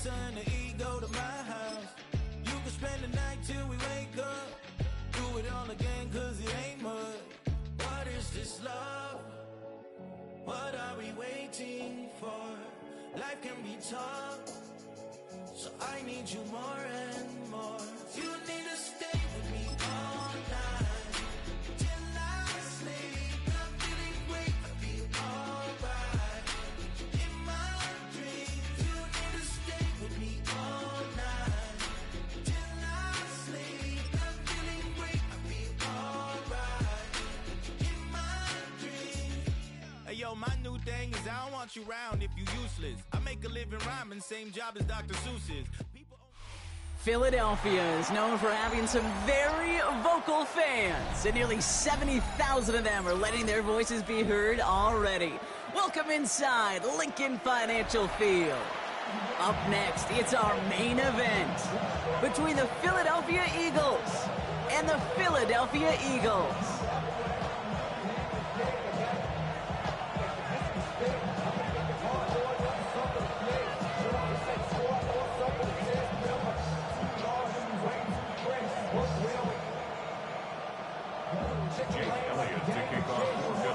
son to eat, go to my house. You can spend the night till we wake up. Do it all again, cause it ain't mud. What is this love? What are we waiting for? Life can be tough, so I need you more and more. You need to stay with me all night till I sleep. I'm feeling great, I feel alright. In my dreams, you need to stay with me all night till I sleep. I'm feeling great, I feel alright. In my dreams. Hey yo, my new thing is I don't want you round if you useless. I make a living rhyming, same job as Dr. Seuss's. Philadelphia is known for having some very vocal fans, and nearly 70,000 of them are letting their voices be heard already. Welcome inside Lincoln Financial Field. Up next, it's our main event between the Philadelphia Eagles and the Philadelphia Eagles.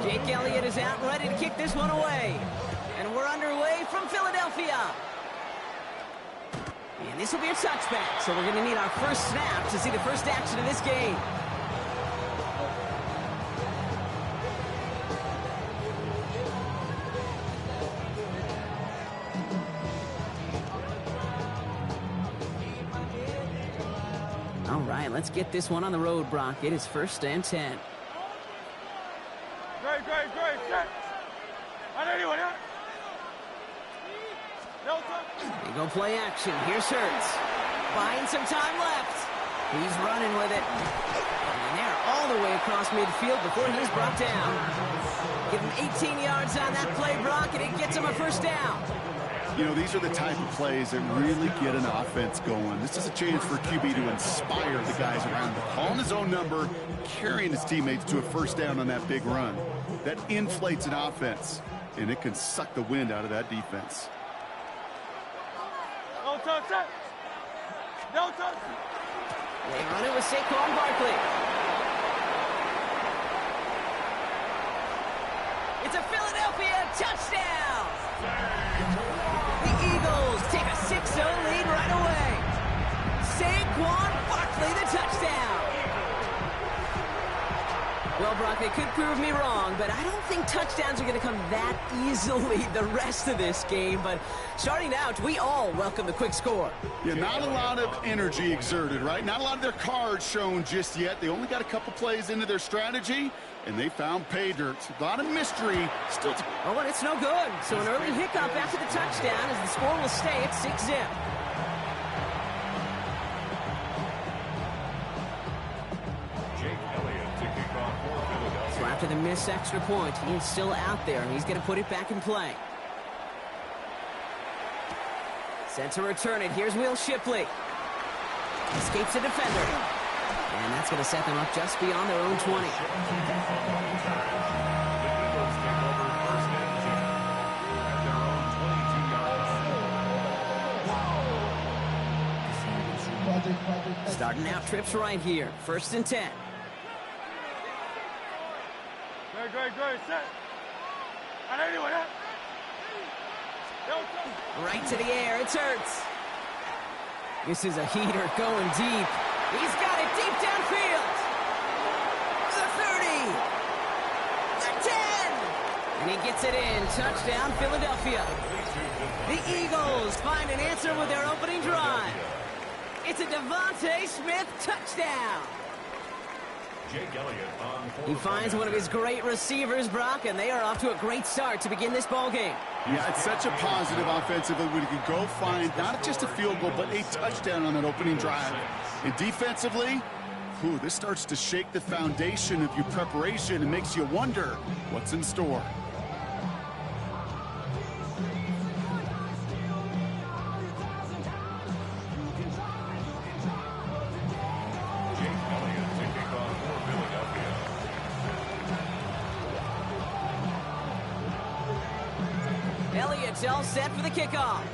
Jake Elliott is out ready to kick this one away. And we're underway from Philadelphia. And this will be a touchback, so we're going to need our first snap to see the first action of this game. All right, let's get this one on the road, Brock. It is 1st and 10. Great. Check. On anyone, yeah? They go play action. Here's Hurts. Buying some time left. He's running with it. And they're all the way across midfield before he's brought down. Give him 18 yards on that play, Brock, and it gets him a first down. You know, these are the type of plays that really get an offense going. This is a chance for QB to inspire the guys around him. Calling his own number, carrying his teammates to a first down on that big run. That inflates an offense, and it can suck the wind out of that defense. No touch. They run it with Saquon Barkley. It's a Philadelphia touchdown! The Eagles take a 6-0 lead right away. Saquon Barkley, the touchdown. Well, Brock, they could prove me wrong, but I don't think touchdowns are going to come that easily the rest of this game. But starting out, we all welcome the quick score. Yeah, not a lot of energy exerted, right? Not a lot of their cards shown just yet. They only got a couple plays into their strategy, and they found pay dirt. A lot of mystery still to... Oh, and it's no good. So an early hiccup after the touchdown as the score will stay at 6-0. So after the missed extra point, he's still out there, and he's going to put it back in play. Set to return it. Here's Will Shipley. Escapes the defender. And that's going to set them up just beyond their own 20. Starting out trips right here. 1st and 10. Great. Set. On anyone, yeah? Right to the air. It's Hurts. This is a heater going deep. He's got it deep downfield. The 30. The 10. And he gets it in. Touchdown, Philadelphia. The Eagles find an answer with their opening drive. It's a Devontae Smith touchdown. He finds one of his great receivers, Brock, and they are off to a great start to begin this ball game. Yeah, it's such a positive offensively when you can go find not just a field goal, but a touchdown on that opening drive. And defensively, this starts to shake the foundation of your preparation and makes you wonder what's in store. Elliott's all set for the kickoff.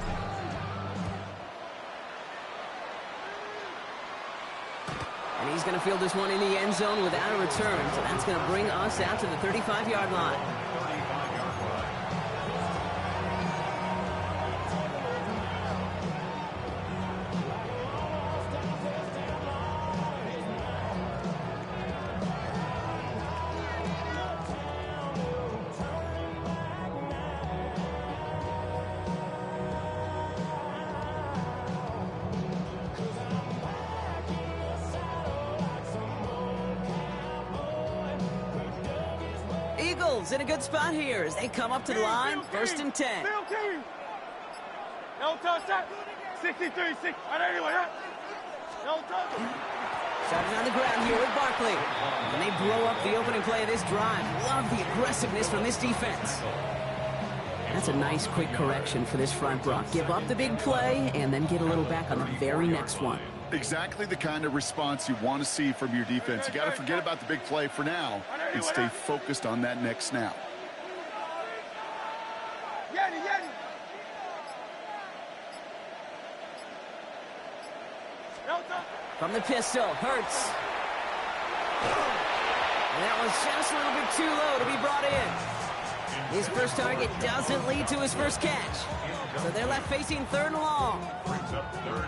He's going to field this one in the end zone without a return, so that's going to bring us out to the 35-yard line. Eagles in a good spot here as they come up to the line, 1st and 10. No touch that. 63, 6. And anyway, no touch. Starting on the ground here with Barkley. And they blow up the opening play of this drive. Love the aggressiveness from this defense. That's a nice quick correction for this front, Brock. Give up the big play and then get a little back on the very next one. Exactly the kind of response you want to see from your defense. You got to forget about the big play for now and stay focused on that next snap. From the pistol, Hurts. And that was just a little bit too low to be brought in. His first target doesn't lead to his first catch. So they're left facing 3rd and long.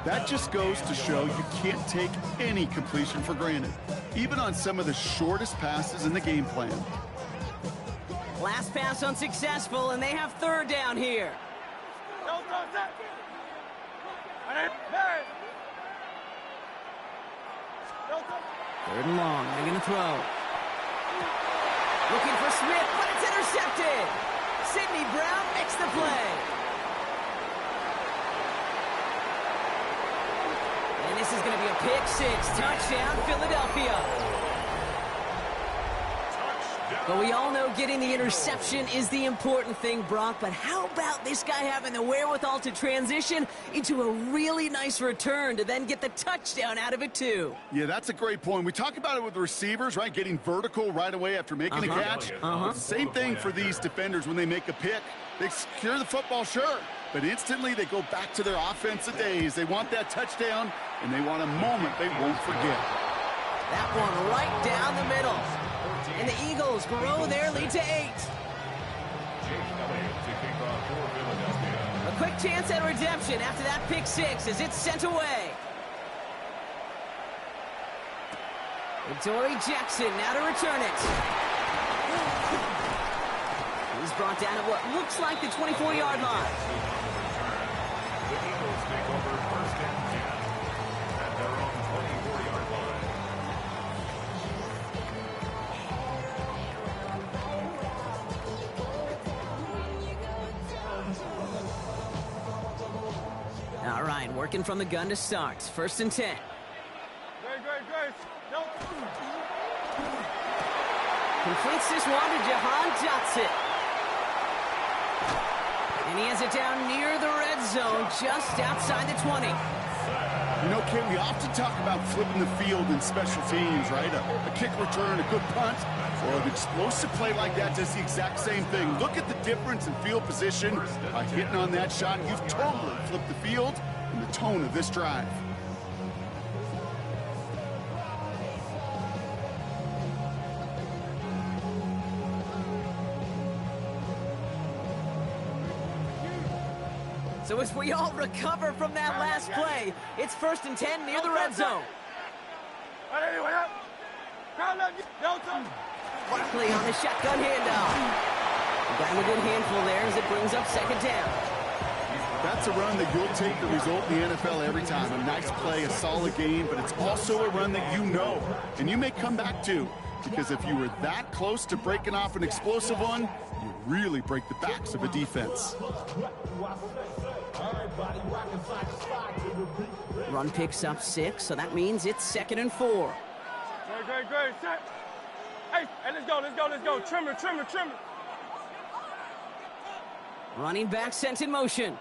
That just goes to show you can't take any completion for granted, even on some of the shortest passes in the game plan. Last pass unsuccessful, and they have 3rd down here. Third and long, they're going to throw. Looking for Smith, but it's intercepted. Sidney Brown makes the play. And this is going to be a pick 6. Touchdown, Philadelphia. But we all know getting the interception is the important thing, Brock. But how about this guy having the wherewithal to transition into a really nice return to then get the touchdown out of it, too? Yeah, that's a great point. We talk about it with the receivers, right? Getting vertical right away after making a catch. Same thing for these defenders when they make a pick. They secure the football, sure. But instantly they go back to their offensive days. They want that touchdown, and they want a moment they won't forget. That one right down the middle. And the Eagles grow their lead to 8. A quick chance at redemption after that pick 6 as it's sent away. Dory Jackson now to return it. He's brought down at what looks like the 24-yard line. The Eagles take over 1st and 10 at their own 24-yard line. All right, working from the gun to start. 1st and 10. Great. No. Completes this one to Jahan Johnson. And he has it down near the red zone, just outside the 20. You know, Kate, we often talk about flipping the field in special teams, right? A kick return, a good punt, or an explosive play like that does the exact same thing. Look at the difference in field position. By hitting on that shot, you've totally flipped the field and the tone of this drive. So as we all recover from that last play, it's 1st and 10 near the red zone. Barkley on the shotgun handoff. Got him a good handful there as it brings up 2nd down. That's a run that you'll take the result in the NFL every time. A nice play, a solid game, but it's also a run that you know and you may come back to, because if you were that close to breaking off an explosive one, you really break the backs of a defense. Run picks up 6, so that means it's 2nd and 4. Great. Set. Hey, let's go. Trimmer. Running back sent in motion.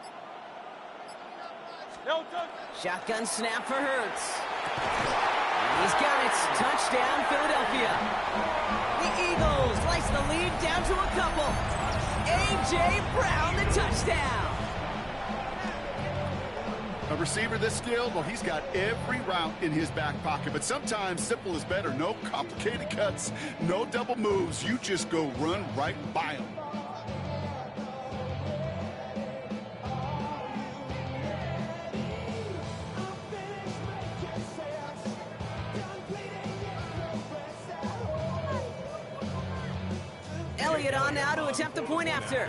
No touch. Shotgun snap for Hurts. He's got it. Touchdown, Philadelphia. The Eagles slice the lead down to a couple. A.J. Brown, the touchdown. A receiver this skilled, well, he's got every route in his back pocket, but sometimes simple is better. No complicated cuts, no double moves. You just go run right by him. Elliott on now to attempt the point after.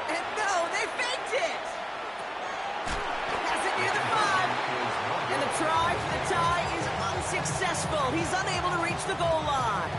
And no, they faked it! Has it near the 5. And the try for the tie is unsuccessful. He's unable to reach the goal line.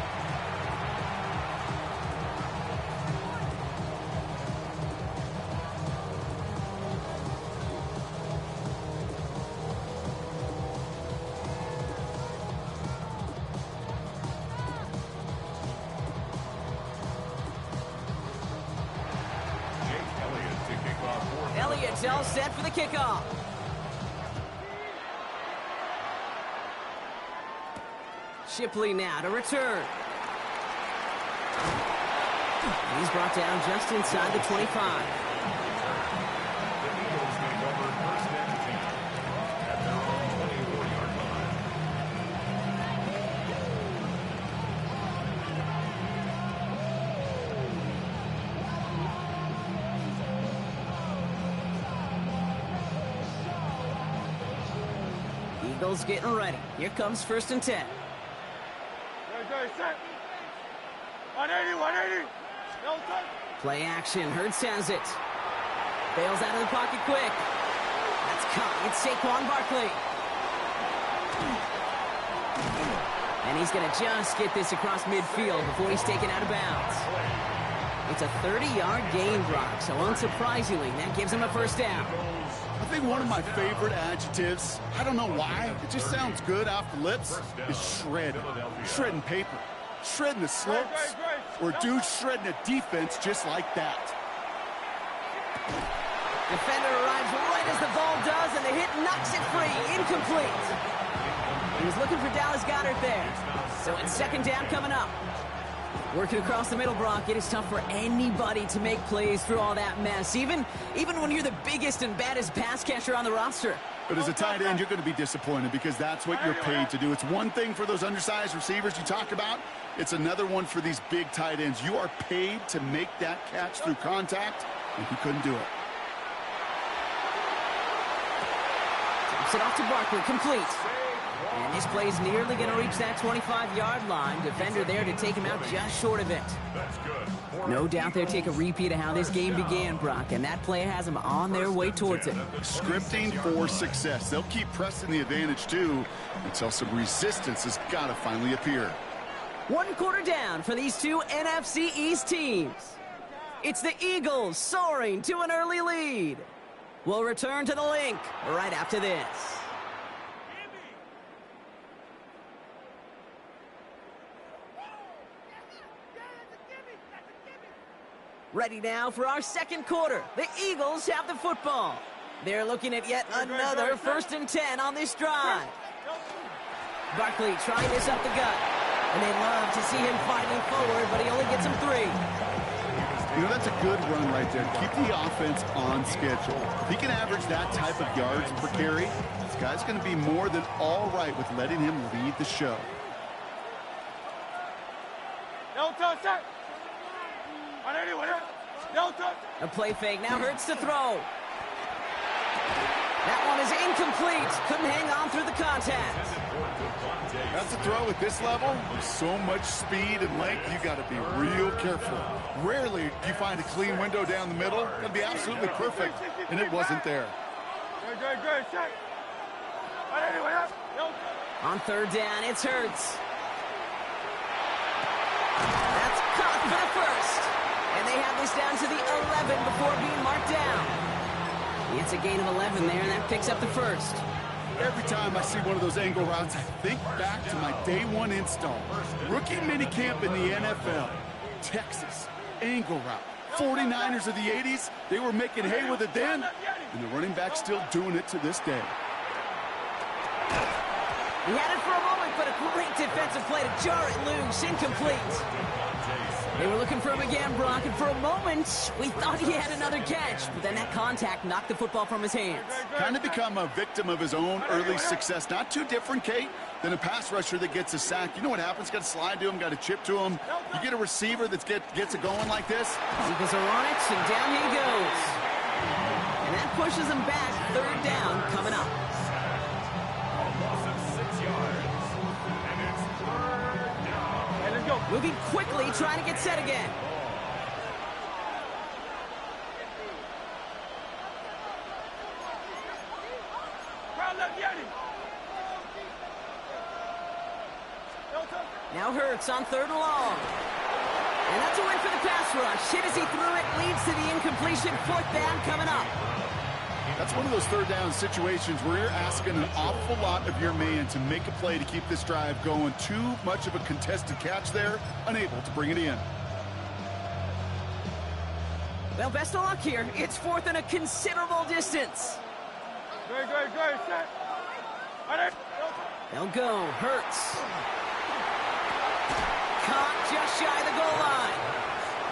Elliott's all set for the kickoff. Shipley now to return. He's brought down just inside the 25. The Eagles take over first and 10 at their own 24-yard line. Eagles getting ready. Here comes first and 10. Go, set. 180, 180. No touch. Play action. Hurts has it. Bails out of the pocket quick. That's caught. It's Saquon Barkley. And he's going to just get this across midfield before he's taken out of bounds. It's a 30-yard gain, Brock, so unsurprisingly, that gives him a first down. I think one of my favorite adjectives, I don't know why, it just sounds good off the lips, is shred. Shredding paper, shredding the slopes, or dude shredding a defense just like that. Defender arrives right as the ball does, and the hit knocks it free. Incomplete. He was looking for Dallas Goedert there. So it's second down coming up. Working across the middle, Brock, it is tough for anybody to make plays through all that mess, even when you're the biggest and baddest pass catcher on the roster. But as a tight end, you're going to be disappointed because that's what you're paid to do. It's one thing for those undersized receivers you talk about. It's another one for these big tight ends. You are paid to make that catch through contact, and he couldn't do it. Drops it off to Barkley, complete. And this play's nearly going to reach that 25-yard line. Defender there to take him out just short of it. That's good. No doubt they'll take a repeat of how this game began, Brock, and that play has them on their way towards it. Scripting for success. They'll keep pressing the advantage, too, until some resistance has got to finally appear. 1 quarter down for these two NFC East teams. It's the Eagles soaring to an early lead. We'll return to the link right after this. Ready now for our second quarter. The Eagles have the football. They're looking at yet another first and 10 on this drive. Barkley trying this up the gut. And they love to see him fighting forward, but he only gets him 3. You know, that's a good run right there. Keep the offense on schedule. If he can average that type of yards per carry, this guy's going to be more than all right with letting him lead the show. No touch, set. 180, 180. No touch. A play fake. Now Hurts to throw. That one is incomplete. Couldn't hang on through the contact. That's a throw at this level. With so much speed and length, you got to be real careful. Rarely do you find a clean window down the middle. It's going to be absolutely perfect, and it wasn't there. Good, check. 180, 180. No touch. On third down, it's Hurts. That's caught for the first. And they have this down to the 11 before being marked down. It's a gain of 11 there, and that picks up the first. Every time I see one of those angle routes, I think back to my day one install. Rookie minicamp in the NFL. Texas, angle route. 49ers of the 80s, they were making hay with it then, and the running back's still doing it to this day. He had it for a moment, but a great defensive play to jar it loose. Incomplete. They were looking for him again, Brock, and for a moment, we thought he had another catch. But then that contact knocked the football from his hands. Kind of become a victim of his own early success. Not too different, Kate, than a pass rusher that gets a sack. You know what happens? Got to slide to him, got to chip to him. You get a receiver that gets it going like this. Eagles are on it, and down he goes. And that pushes him back. Third down coming up. Moving quickly, trying to get set again. Now Hurts on 3rd and long. And that's a win for the pass rush. Hit as he threw it, leads to the incompletion. 4th down coming up. That's one of those 3rd down situations where you're asking an awful lot of your man to make a play to keep this drive going. Too much of a contested catch there, unable to bring it in. Well, best of luck here. It's 4th and a considerable distance. Go, set. They'll go. Hurts. Caught just shy of the goal line.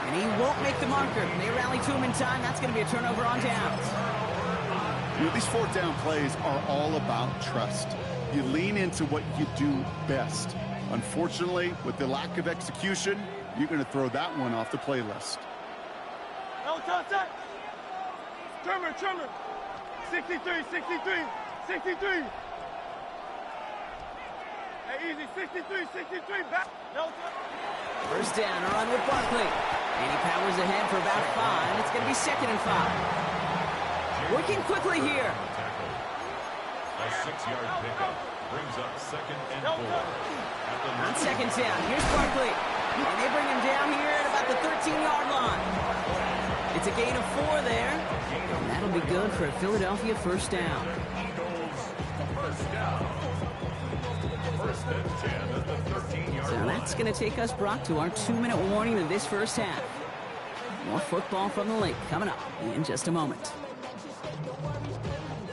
And he won't make the marker. They rally to him in time. That's going to be a turnover on downs. You know, these 4th down plays are all about trust. You lean into what you do best. Unfortunately, with the lack of execution, you're going to throw that one off the playlist. Trimmer. 63. Hey, easy, 63, back. First down, a run with Barkley. And he powers ahead for about 5. It's going to be 2nd and 5. Working quickly here. A 6-yard pickup brings up 2nd and 4. On 2nd down, here's Barkley. And they bring him down here at about the 13-yard line. It's a gain of 4 there. And that'll be good for a Philadelphia first down. Eagles, first down. 1st and 10 at the 13-yard So line. that's going to take us, Brock, to our 2-minute warning of this first half. More football from the lake coming up in just a moment.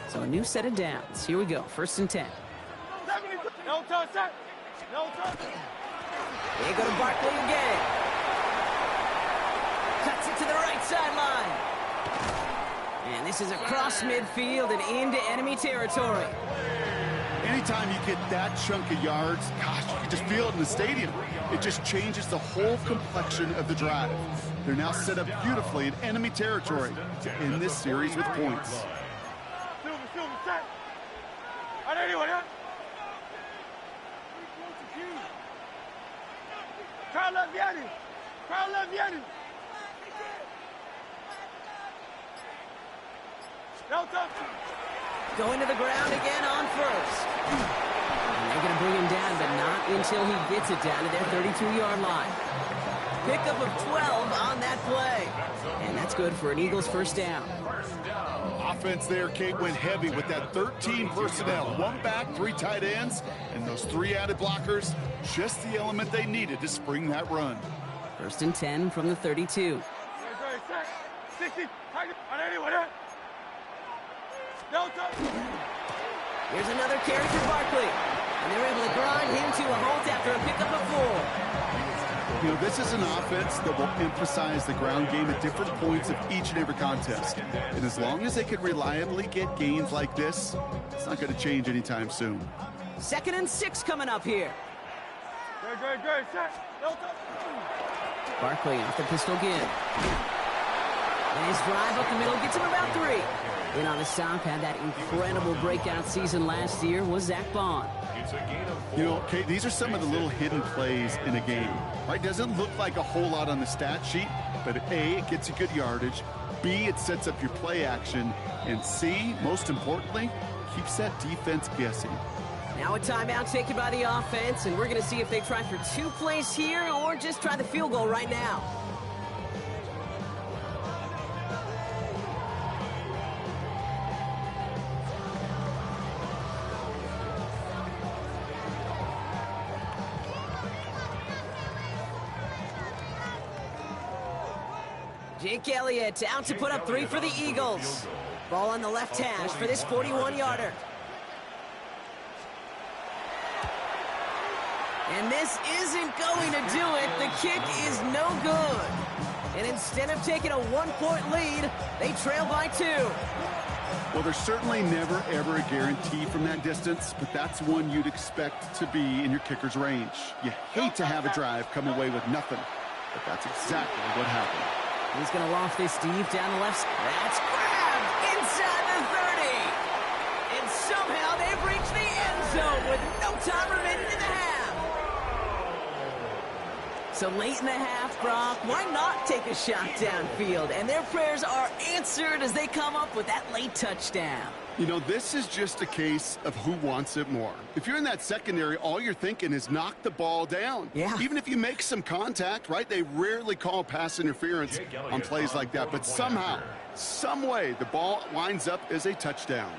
So a new set of downs. Here we go. 1st and 10. No touch. They go to Barkley again. Cuts it to the right sideline. And this is across midfield and into enemy territory. Anytime you get that chunk of yards, gosh, you can just feel it in the stadium. It just changes the whole complexion of the drive. They're now set up beautifully in enemy territory in this series with points. Silver, set. Anyone, huh? Crowd love Yanni. No touch. Going to the ground again on 1st. And they're going to bring him down, but not until he gets it down to their 32-yard line. Pickup of 12 on that play. And that's good for an Eagles first down. Offense there, Kate, went heavy with that 13 personnel. 1 back, 3 tight ends, and those 3 added blockers. Just the element they needed to spring that run. 1st and 10 from the 32. 60. Anyone, huh? No touch. Here's another carry for Barkley. And they're able to grind him to a halt after a pickup of 4. You know, this is an offense that will emphasize the ground game at different points of each and every contest. And as long as they can reliably get gains like this, it's not going to change anytime soon. 2nd and 6 coming up here. Go, set. No touch. Barkley off the pistol again. And his drive up the middle gets him about 3. In on the stop, had that incredible breakout season last year, was Zach Bond. You know, Kate, these are some of the little hidden plays in a game. Right? Doesn't look like a whole lot on the stat sheet, but A, it gets you good yardage. B, it sets up your play action. And C, most importantly, keeps that defense guessing. Now a timeout taken by the offense, and we're going to see if they try for 2 plays here or just try the field goal right now. Jake Elliott out to put up 3 for the Eagles. Ball on the left hash for this 41-yarder. And this isn't going to do it. The kick is no good. And instead of taking a 1-point lead, they trail by 2. Well, there's certainly never, ever a guarantee from that distance, but that's one you'd expect to be in your kicker's range. You hate to have a drive come away with nothing, but that's exactly what happened. He's going to loft this deep down the left. That's grabbed inside the 30. And somehow they've reached the end zone with no time remaining in the half. So late in the half, Brock, why not take a shot downfield? And their prayers are answered as they come up with that late touchdown. You know, this is just a case of who wants it more. If you're in that secondary, all you're thinking is knock the ball down. Yeah. Even if you make some contact, right? They rarely call pass interference on plays like that. But somehow, some way, the ball winds up as a touchdown.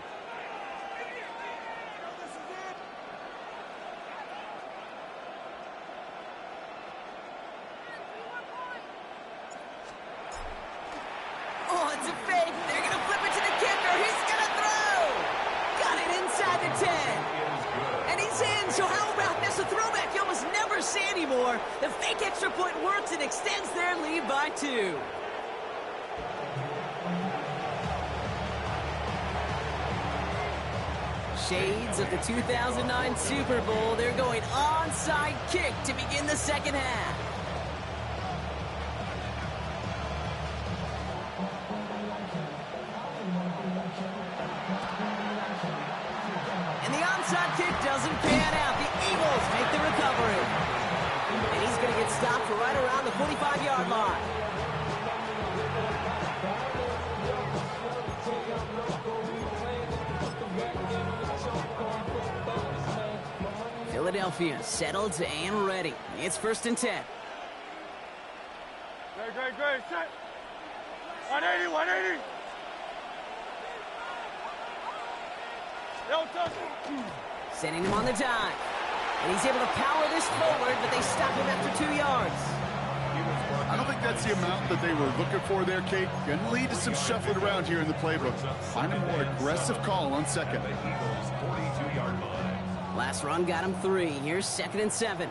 Oh, it's a fake. They're going to flip it to the kicker. He's going to throw. Got it inside the 10. And he's in. So how about this? A throwback you almost never see anymore. The fake extra point works and extends their lead by 2. Shades of the 2009 Super Bowl. They're going onside kick to begin the second half. And the onside kick doesn't pan out. The Eagles make the recovery. And he's going to get stopped right around the 45-yard line. Philadelphia settled and ready. It's 1st and 10. Great. Set. 180. Don't touch him. Sending him on the dive. And he's able to power this forward, but they stop him after 2 yards. I don't think that's the amount that they were looking for there, Kate. Going to lead to some shuffling around here in the playbook. Find a more aggressive call on second. The Eagles' 42-yard line. Last run got him 3. Here's 2nd and 7.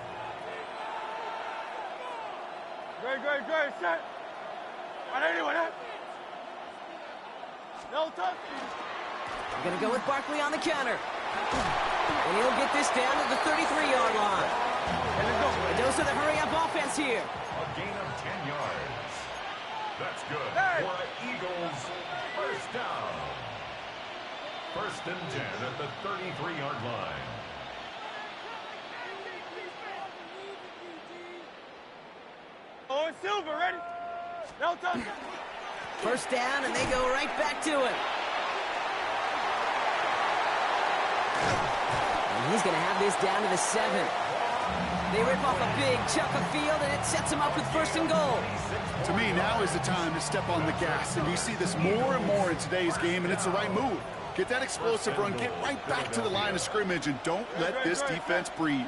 Great. Set. 180. No touch. We're going to go with Barkley on the counter. And he'll get this down to the 33-yard line. A dose of the hurry-up offense here. A gain of 10 yards. That's good for the Eagles' first down. 1st and 10 at the 33-yard line. Oh, it's Silver, ready? No touch. 1st down, and they go right back to it. And he's going to have this down to the 7. They rip off a big chunk of field, and it sets them up with 1st and goal. To me, now is the time to step on the gas. And you see this more and more in today's game, and it's the right move. Get that explosive run, get right back to the line of scrimmage, and don't let this defense breathe.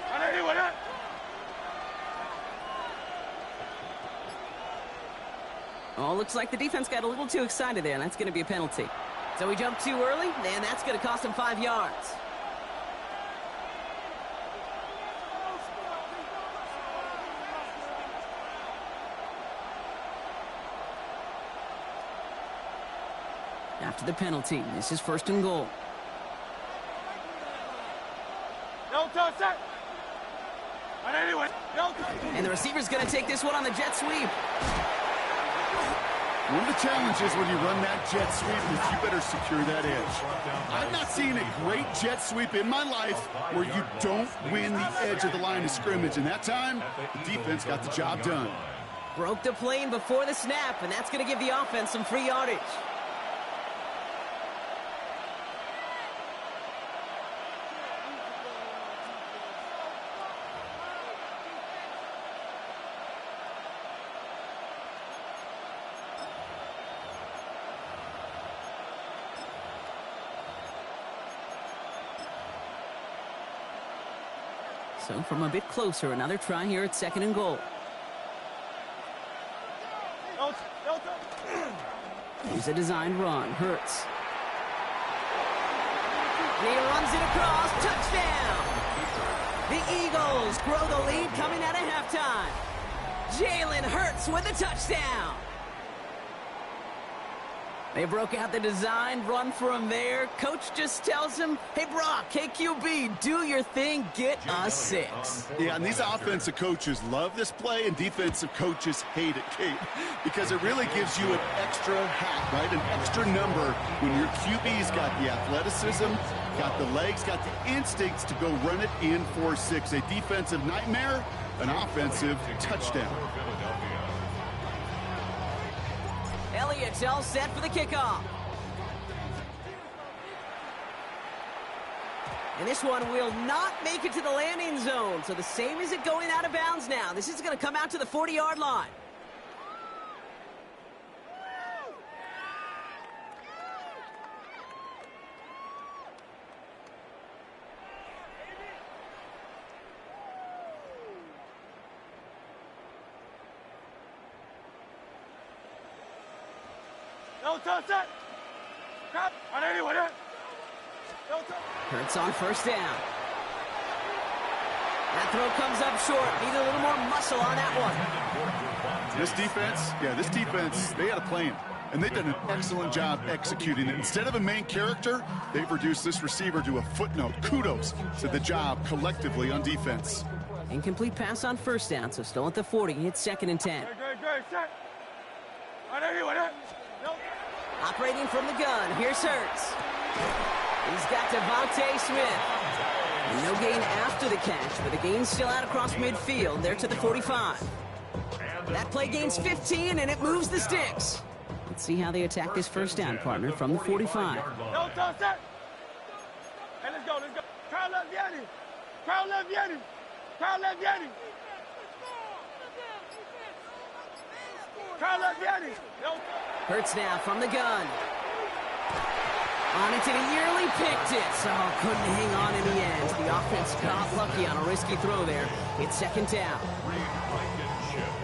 180. Oh, looks like the defense got a little too excited there, and that's going to be a penalty. So he jumped too early, and that's going to cost him 5 yards. After the penalty, this is 1st and goal. No touch. Set. 180. No touch. And the receiver's going to take this one on the jet sweep. One of the challenges when you run that jet sweep is you better secure that edge. I've not seen a great jet sweep in my life where you don't win the edge of the line of scrimmage. And that time, the defense got the job done. Broke the plane before the snap, and that's going to give the offense some free yardage. So from a bit closer, another try here at 2nd and goal. No touch. Here's a designed run. Hurts. He runs it across. Touchdown! The Eagles grow the lead coming out of halftime. Jalen Hurts with a touchdown. They broke out the design, run for him there. Coach just tells him, hey, Brock, hey, QB, do your thing, get a 6. Yeah, and these offensive coaches love this play, and defensive coaches hate it, Kate, because it really gives you an extra hat, right, an extra number when your QB's got the athleticism, got the legs, got the instincts to go run it in for 6. A defensive nightmare, an offensive touchdown. Elliott's all set for the kickoff. And this one will not make it to the landing zone. So the same as it going out of bounds now. This is going to come out to the 40-yard line. No touch that. Crap. I know anyone there. No touch. Hurts on first down. That throw comes up short. Need a little more muscle on that one. This defense, they had a plan, and they've done an excellent job executing it. Instead of a main character, they've reduced this receiver to a footnote. Kudos to the job collectively on defense. Incomplete pass on first down, so still at the 40. It's 2nd and 10. Great, set. I know anyone there. No. Operating from the gun, here's Hurts. He's got Devontae Smith. No gain after the catch, but the gain's still out across midfield. They're to the 45. That play gains 15, and it moves the sticks. Let's see how they attack this first down, partner, from the 45. No touch that. Hey, let's go. Crowd left Yanni. Crowd left Yanni. Crowd left Yanni. Crowd left Yanni. No touch. Hurts now from the gun. On it, and he nearly picked it, so couldn't hang on in the end. The offense got lucky on a risky throw there. It's 2nd down.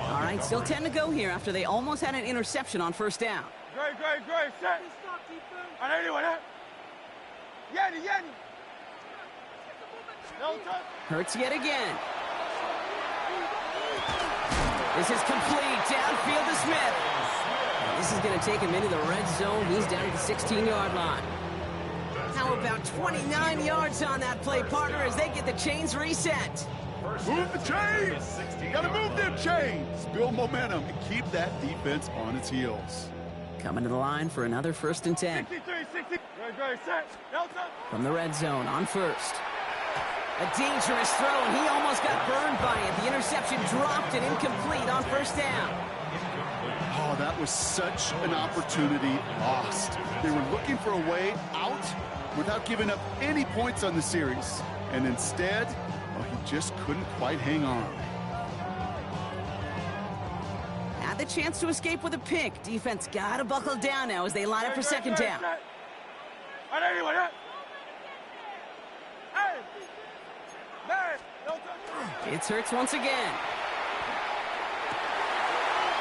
All right, still 10 to go here after they almost had an interception on first down. Great, set. I know anyone there. Yanni. No touch. Hurts yet again. This is complete. Downfield to Smith. This is going to take him into the red zone. He's down at the 16-yard line. How about 29 yards on that play, partner, as they get the chains reset? Move the chains! Gotta move them chains! Build momentum and keep that defense on its heels. Coming to the line for another 1st and 10. 63. Great, set. No touch. From the red zone on first. A dangerous throw, and he almost got burned by it. The interception dropped and incomplete on first down. Oh, that was such an opportunity lost. They were looking for a way out without giving up any points on the series. And instead, well, he just couldn't quite hang on. Had the chance to escape with a pick. Defense got to buckle down now as they line up for 2nd down. I know anyone there. Hey! Man! No touch. It's Hurts once again.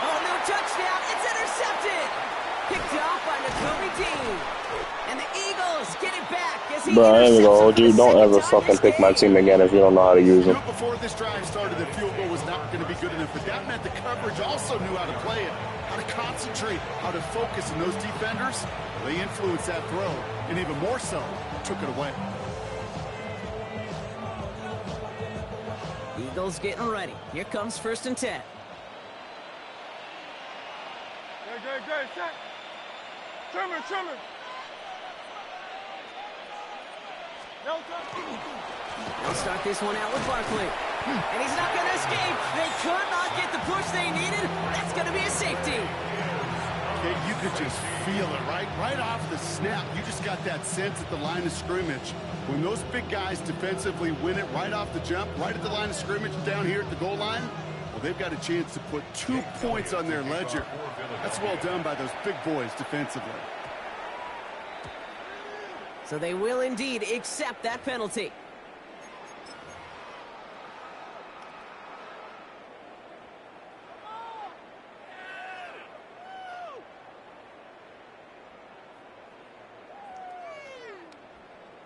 Oh, no touchdown. It's intercepted. Picked off by Nakobe Dean. And the Eagles get it back as he Bro, I ain't gonna hold you. intercepts Don't him ever for the fucking second pick my time team again if you don't know how to use them. Before this drive started, the field goal was not going to be good enough, but that meant the coverage also knew how to play it, how to concentrate, how to focus, and those defenders, they influenced that throw, and even more so, took it away. Eagles getting ready. Here comes 1st and 10. Great, set. Trimmer. No touch. They'll start this one out with Barkley. And he's not going to escape. They could not get the push they needed. That's going to be a safety. Okay, you could just feel it, right? Right off the snap, you just got that sense at the line of scrimmage. When those big guys defensively win it right off the jump, right at the line of scrimmage down here at the goal line, well, they've got a chance to put 2 points on their ledger. That's well done by those big boys defensively. So they will indeed accept that penalty.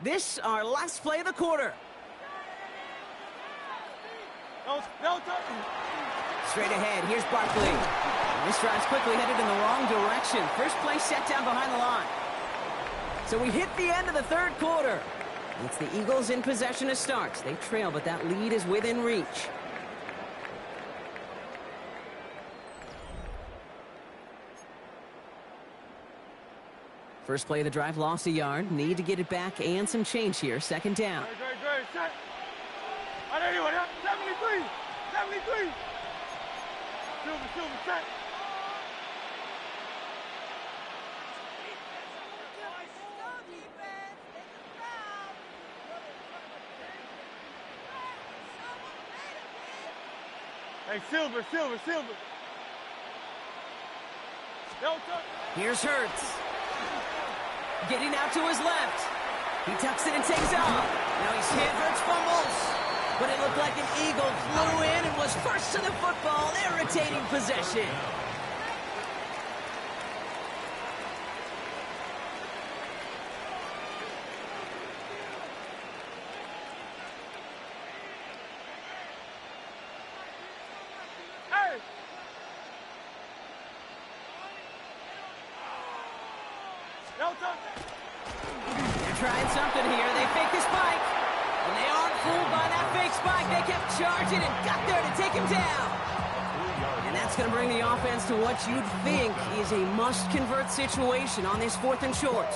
This, our last play of the quarter. Straight ahead, here's Barkley. This drive's quickly headed in the wrong direction. First play set down behind the line. So we hit the end of the third quarter. It's the Eagles in possession to start. They trail, but that lead is within reach. First play of the drive, lost a yard. Need to get it back and some change here. Second down. Great, set. On anyone, 73. Silver, set. Hey, Silver. Here's Hurts. Getting out to his left. He tucks it and takes off. Now he's hit. Hurts fumbles. But it looked like an Eagle flew in and was first to the football, irritating possession. They're trying something here. They fake the spike. And they aren't fooled by that fake spike. They kept charging and got there to take him down. And that's going to bring the offense to what you'd think is a must-convert situation on this 4th and short.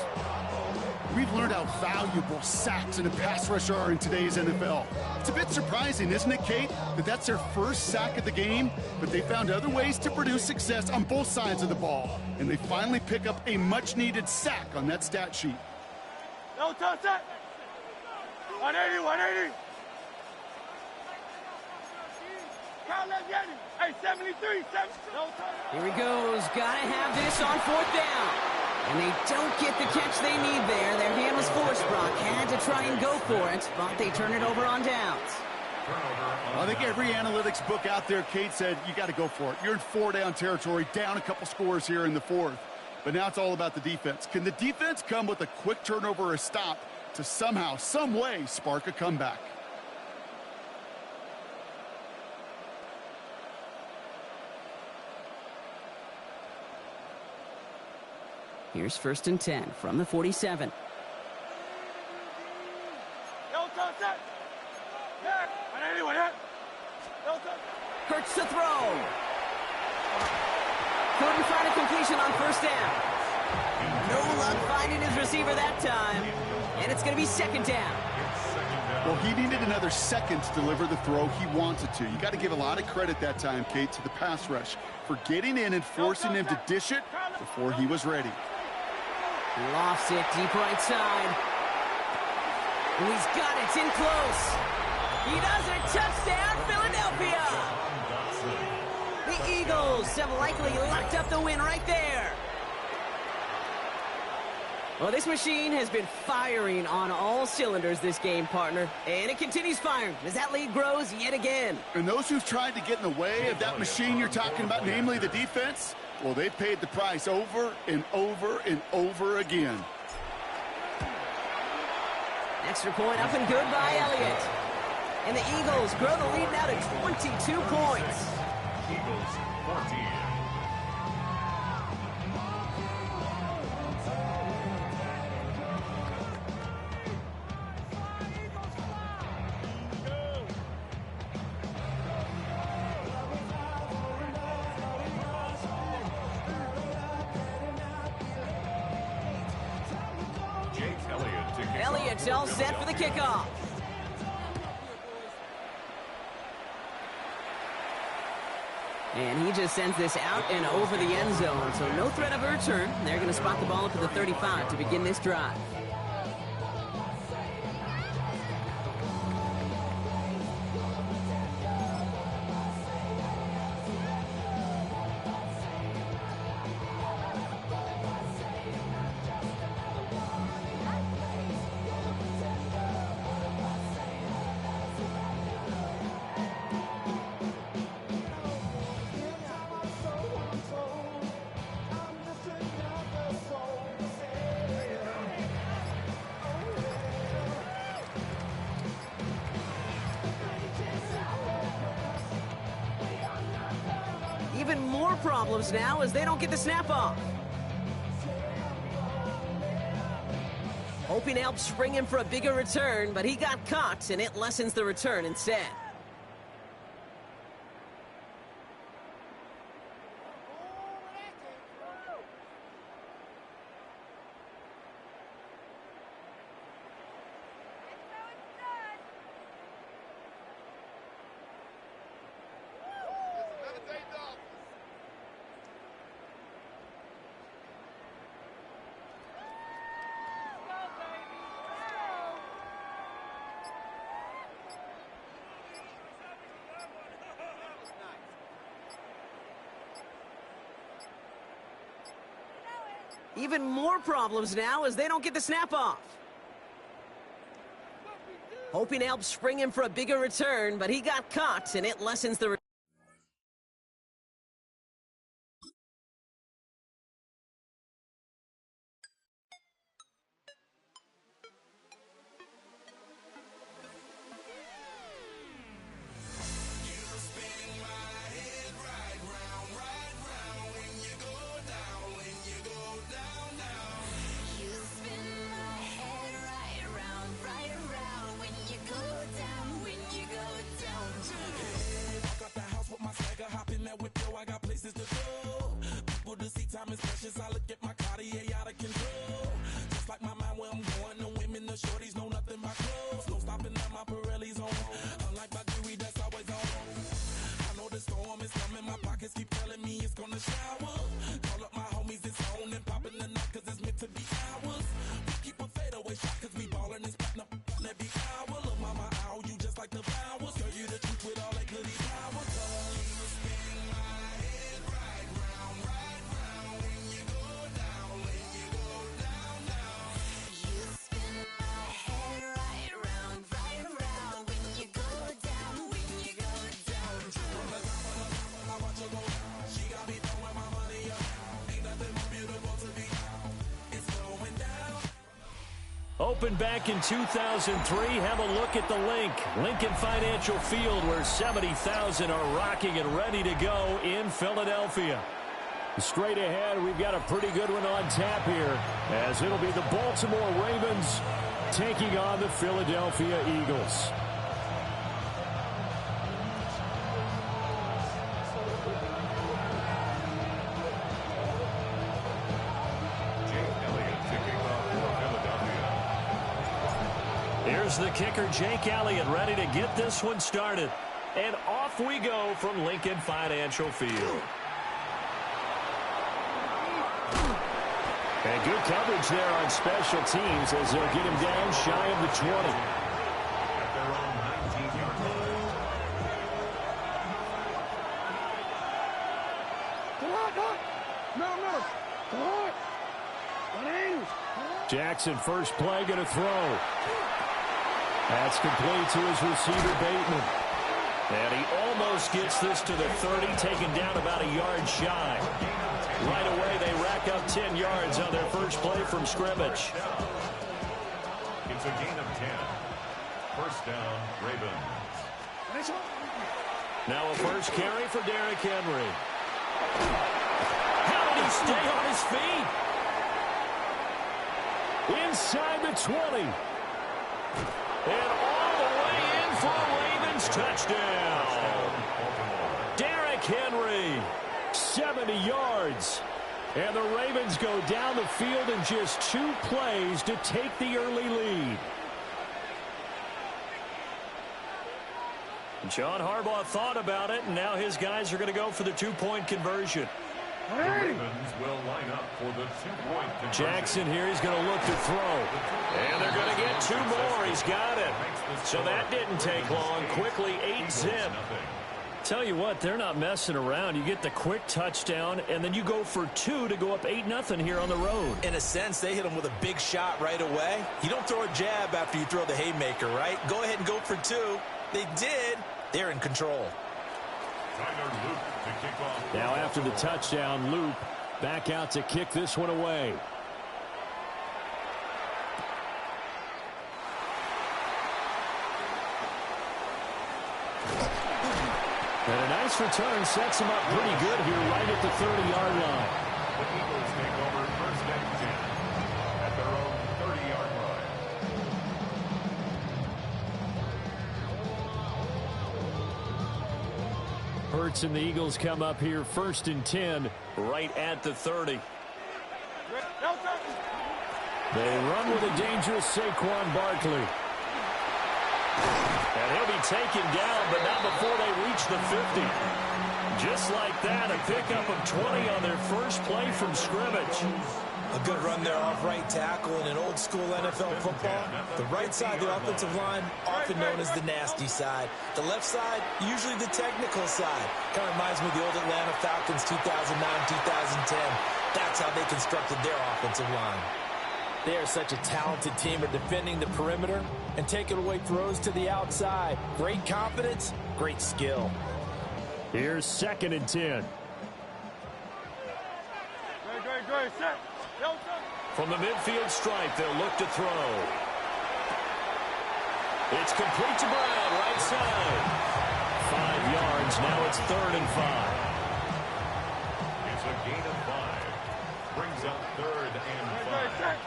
We've learned how valuable sacks and a pass rush are in today's NFL. It's a bit surprising, isn't it, Kate, that that's their first sack of the game, but they found other ways to produce success on both sides of the ball, and they finally pick up a much-needed sack on that stat sheet. No touch that. 180. Count left, Yanni. Hey, 73. No touch. Here he goes. Gotta have this on 4th down. And they don't get the catch they need there. Their hand was forced, Brock. Had to try and go for it, but they turn it over on downs. I think every analytics book out there, Kate, said you got to go for it. You're in 4-down territory, down a couple scores here in the 4th. But now it's all about the defense. Can the defense come with a quick turnover or a stop to somehow, some way, spark a comeback? Here's 1st and 10 from the 47. Hurts to throw. Couldn't find a completion on 1st down. No luck finding his receiver that time. And it's going to be 2nd down. Well, he needed another second to deliver the throw he wanted to. You got to give a lot of credit that time, Kate, to the pass rush for getting in and forcing him to dish it before he was ready. Lofts it deep right side. Oh, he's got it. It's in close. He does it. Touchdown, Philadelphia. The Eagles have likely locked up the win right there. Well, this machine has been firing on all cylinders this game, partner. And it continues firing as that lead grows yet again. And those who've tried to get in the way of that machine you're talking about, namely the defense, well, they've paid the price over and over and over again. Extra point up and good by Elliott. And the Eagles grow the lead now to 22 points. Eagles 14. Elliott's all set for the kickoff. And he just sends this out and over the end zone, so no threat of a return. They're going to spot the ball up to the 35 to begin this drive. Even more problems now as they don't get the snap off. Hoping to help spring him for a bigger return, but he got caught, and it lessens the return instead. Even more problems now as they don't get the snap off. Hoping to help spring him for a bigger return, but he got caught, and it lessens the return. Opened back in 2003. Have a look at the link. Lincoln Financial Field, where 70,000 are rocking and ready to go in Philadelphia. Straight ahead, we've got a pretty good one on tap here, as it'll be the Baltimore Ravens taking on the Philadelphia Eagles. Here's the kicker, Jake Elliott, ready to get this one started. And off we go from Lincoln Financial Field. And good coverage there on special teams as they'll get him down shy of the 20. At their own 19-yard line. Jackson, first play, going to throw. That's complete to his receiver, Bateman. And he almost gets this to the 30, taken down about a yard shy. Right away, they rack up 10 yards on their first play from scrimmage. It's a gain of 10. First down, Ravens. Now a first carry for Derrick Henry. How did he stay on his feet? Inside the 20. And all the way in for a Ravens touchdown. Derrick Henry, 70 yards. And the Ravens go down the field in just 2 plays to take the early lead. John Harbaugh thought about it, and now his guys are going to go for the 2-point conversion. The Ravens will line up for the 2-point conversion. Jackson here, he's going to look to throw. And they're going to get 2 more. He's got it. So that didn't take long. Quickly, 8-zip. Tell you what, they're not messing around. You get the quick touchdown, and then you go for 2 to go up 8-0 here on the road. In a sense, they hit him with a big shot right away. You don't throw a jab after you throw the haymaker, right? Go ahead and go for 2. They did. They're in control. To kick off. Now after the touchdown, Loop back out to kick this one away. And a nice return sets him up pretty good here right at the 30-yard line. The Eagles take over first and 10 at their own 30-yard line. Hurts and the Eagles come up here first and 10 right at the 30. They run with a dangerous Saquon Barkley. And he'll be taken down, but not before they reach the 50. Just like that, a pickup of 20 on their first play from scrimmage. A good run there off right tackle in an old-school NFL football. The right side of the offensive line, often known as the nasty side. The left side, usually the technical side. Kind of reminds me of the old Atlanta Falcons 2009-2010. That's how they constructed their offensive line. They are such a talented team at defending the perimeter and taking away throws to the outside. Great confidence, great skill. Here's second and 10. Great, set. From the midfield stripe, they'll look to throw. It's complete to Brown, right side. 5 yards, now it's 3rd and 5. It's a gain of 5. Brings up 3rd and 5.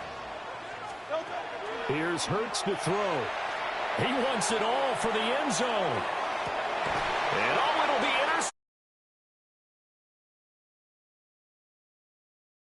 Here's Hurts to throw. He wants it all for the end zone. And all went